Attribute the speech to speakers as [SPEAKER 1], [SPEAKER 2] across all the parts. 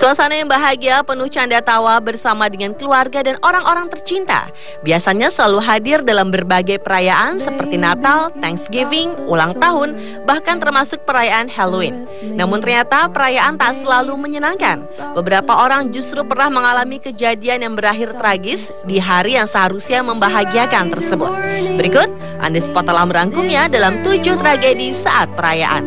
[SPEAKER 1] Suasana yang bahagia penuh canda tawa bersama dengan keluarga dan orang-orang tercinta biasanya selalu hadir dalam berbagai perayaan seperti Natal, Thanksgiving, ulang tahun, bahkan termasuk perayaan Halloween. Namun ternyata perayaan tak selalu menyenangkan. Beberapa orang justru pernah mengalami kejadian yang berakhir tragis di hari yang seharusnya membahagiakan tersebut. Berikut, Andi Spot telah merangkumnya dalam 7 tragedi saat perayaan.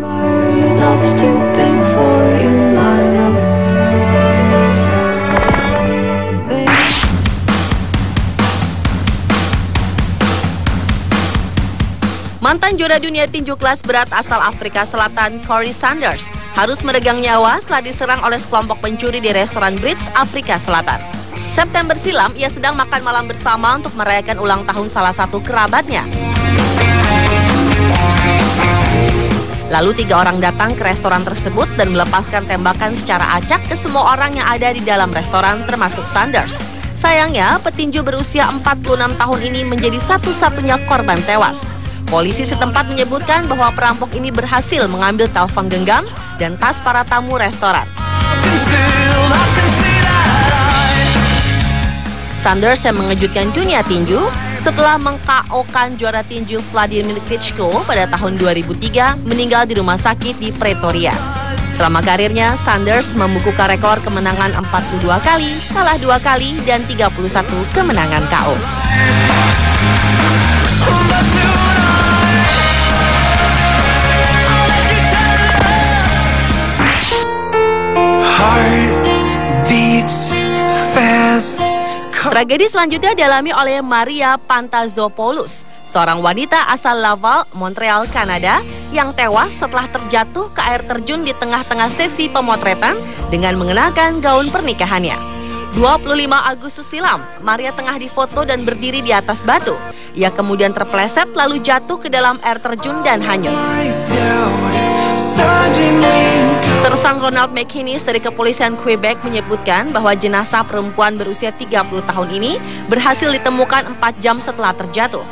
[SPEAKER 1] Mantan juara dunia tinju kelas berat asal Afrika Selatan, Corey Sanders, harus meregang nyawa setelah diserang oleh sekelompok pencuri di restoran Brits, Afrika Selatan. September silam, ia sedang makan malam bersama untuk merayakan ulang tahun salah satu kerabatnya. Lalu 3 orang datang ke restoran tersebut dan melepaskan tembakan secara acak ke semua orang yang ada di dalam restoran, termasuk Sanders. Sayangnya, petinju berusia 46 tahun ini menjadi satu-satunya korban tewas. Polisi setempat menyebutkan bahwa perampok ini berhasil mengambil telepon genggam dan tas para tamu restoran. Sanders yang mengejutkan dunia tinju setelah meng-KO-kan juara tinju Vladimir Klitschko pada tahun 2003 meninggal di rumah sakit di Pretoria. Selama karirnya, Sanders membukukan rekor kemenangan 42 kali, kalah 2 kali, dan 31 kemenangan KO. Tragedi selanjutnya dialami oleh Maria Pantazopoulos, seorang wanita asal Laval, Montreal, Kanada, yang tewas setelah terjatuh ke air terjun di tengah-tengah sesi pemotretan dengan mengenakan gaun pernikahannya. 25 Agustus silam, Maria tengah difoto dan berdiri di atas batu. Ia kemudian terpeleset lalu jatuh ke dalam air terjun dan hanyut. Sersan Ronald McInnes dari kepolisian Quebec menyebutkan bahwa jenazah perempuan berusia 30 tahun ini berhasil ditemukan 4 jam setelah terjatuh.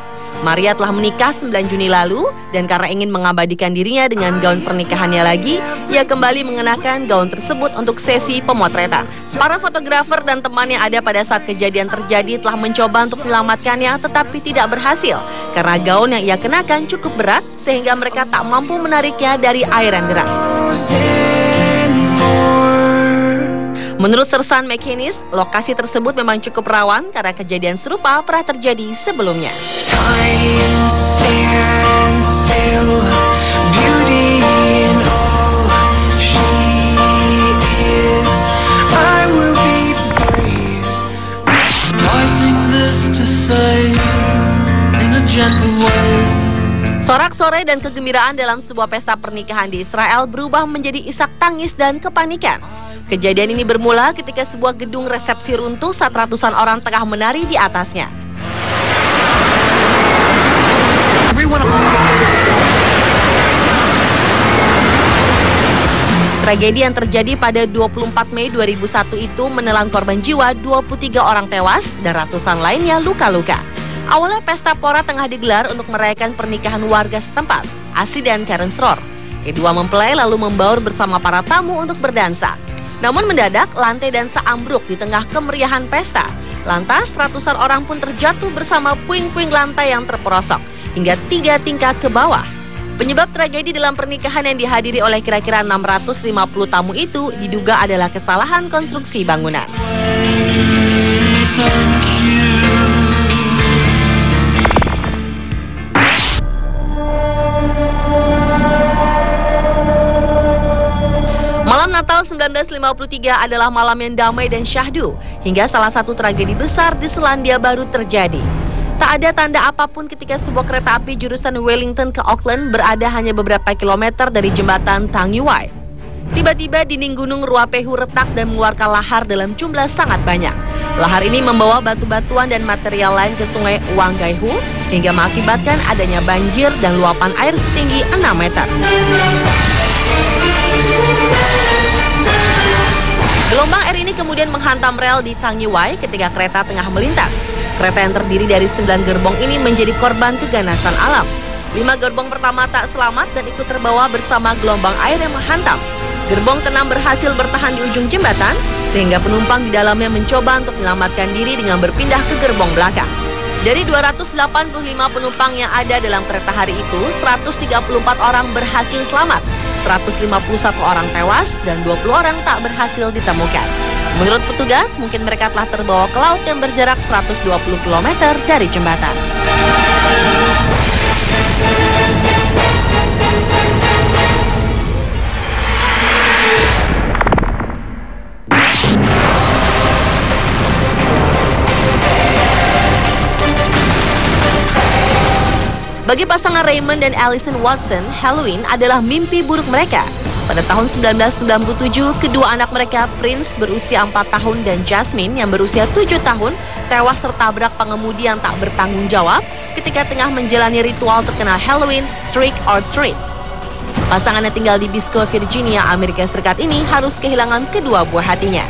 [SPEAKER 1] Maria telah menikah 9 Juni lalu dan karena ingin mengabadikan dirinya dengan gaun pernikahannya lagi, ia kembali mengenakan gaun tersebut untuk sesi pemotretan. Para fotografer dan teman yang ada pada saat kejadian terjadi telah mencoba untuk menyelamatkannya tetapi tidak berhasil karena gaun yang ia kenakan cukup berat sehingga mereka tak mampu menariknya dari air yang deras. Menurut Sersan McInnes, lokasi tersebut memang cukup rawan karena kejadian serupa pernah terjadi sebelumnya. Sorak-sorai dan kegembiraan dalam sebuah pesta pernikahan di Israel berubah menjadi isak tangis dan kepanikan. Kejadian ini bermula ketika sebuah gedung resepsi runtuh saat ratusan orang tengah menari di atasnya. Tragedi yang terjadi pada 24 Mei 2001 itu menelan korban jiwa 23 orang tewas dan ratusan lainnya luka-luka. Awalnya pesta pora tengah digelar untuk merayakan pernikahan warga setempat, Asi dan Karen Sroor. Kedua mempelai lalu membaur bersama para tamu untuk berdansa. Namun mendadak lantai dansa ambruk di tengah kemeriahan pesta. Lantas ratusan orang pun terjatuh bersama puing-puing lantai yang terperosok hingga 3 tingkat ke bawah. Penyebab tragedi dalam pernikahan yang dihadiri oleh kira-kira 650 tamu itu diduga adalah kesalahan konstruksi bangunan. Malam Natal 1953 adalah malam yang damai dan syahdu, hingga salah satu tragedi besar di Selandia Baru terjadi. Tak ada tanda apapun ketika sebuah kereta api jurusan Wellington ke Auckland berada hanya beberapa kilometer dari jembatan Tangiwai. Tiba-tiba dinding gunung Ruapehu retak dan mengeluarkan lahar dalam jumlah sangat banyak. Lahar ini membawa batu-batuan dan material lain ke sungai Whangaehu hingga mengakibatkan adanya banjir dan luapan air setinggi 6 meter. Gelombang air ini kemudian menghantam rel di Tangiwai ketika kereta tengah melintas. Kereta yang terdiri dari 9 gerbong ini menjadi korban keganasan alam. 5 gerbong pertama tak selamat dan ikut terbawa bersama gelombang air yang menghantam. Gerbong ke-6 berhasil bertahan di ujung jembatan, sehingga penumpang di dalamnya mencoba untuk menyelamatkan diri dengan berpindah ke gerbong belakang. Dari 285 penumpang yang ada dalam kereta hari itu, 134 orang berhasil selamat, 151 orang tewas, dan 20 orang tak berhasil ditemukan. Menurut petugas, mungkin mereka telah terbawa ke laut yang berjarak 120 km dari jembatan. Bagi pasangan Raymond dan Allison Watson, Halloween adalah mimpi buruk mereka. Pada tahun 1997, kedua anak mereka, Prince berusia 4 tahun dan Jasmine yang berusia 7 tahun, tewas tertabrak pengemudi yang tak bertanggung jawab ketika tengah menjalani ritual terkenal Halloween, Trick or Treat. Pasangan yang tinggal di Bisco, Virginia, Amerika Serikat ini harus kehilangan kedua buah hatinya.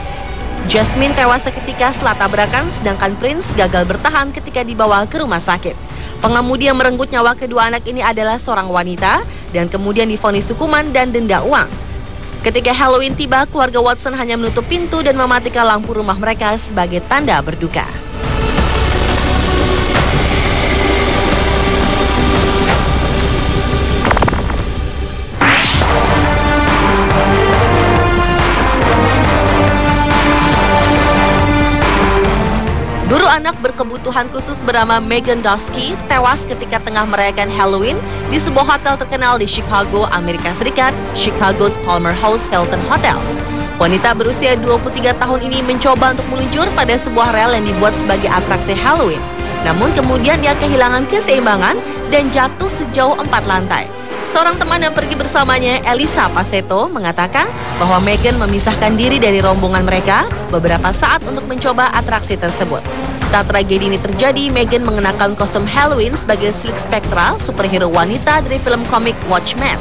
[SPEAKER 1] Jasmine tewas seketika setelah tabrakan, sedangkan Prince gagal bertahan ketika dibawa ke rumah sakit. Pengemudi yang merenggut nyawa kedua anak ini adalah seorang wanita dan kemudian divonis hukuman dan denda uang. Ketika Halloween tiba, keluarga Watson hanya menutup pintu dan mematikan lampu rumah mereka sebagai tanda berduka. Guru anak berkebutuhan khusus bernama Megan Dosky tewas ketika tengah merayakan Halloween di sebuah hotel terkenal di Chicago, Amerika Serikat, Chicago's Palmer House Hilton Hotel. Wanita berusia 23 tahun ini mencoba untuk meluncur pada sebuah rel yang dibuat sebagai atraksi Halloween. Namun kemudian ia kehilangan keseimbangan dan jatuh sejauh 4 lantai. Seorang teman yang pergi bersamanya, Elisa Paceto, mengatakan bahwa Megan memisahkan diri dari rombongan mereka beberapa saat untuk mencoba atraksi tersebut. Saat tragedi ini terjadi, Megan mengenakan kostum Halloween sebagai Silk Spectra, superhero wanita dari film komik Watchmen.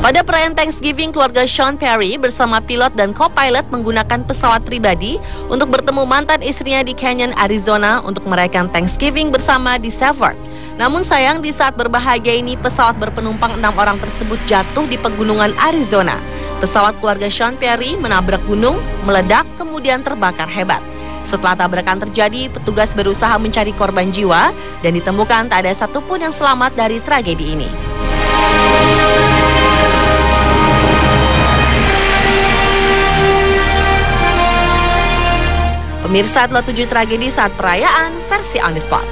[SPEAKER 1] Pada perayaan Thanksgiving, keluarga Sean Perry bersama pilot dan co-pilot menggunakan pesawat pribadi untuk bertemu mantan istrinya di Canyon, Arizona untuk merayakan Thanksgiving bersama di Savard. Namun sayang, di saat berbahagia ini, pesawat berpenumpang 6 orang tersebut jatuh di pegunungan Arizona. Pesawat keluarga Sean Perry menabrak gunung, meledak, kemudian terbakar hebat. Setelah tabrakan terjadi, petugas berusaha mencari korban jiwa dan ditemukan tak ada satupun yang selamat dari tragedi ini. Pemirsa, telah 7 tragedi saat perayaan versi On The Spot.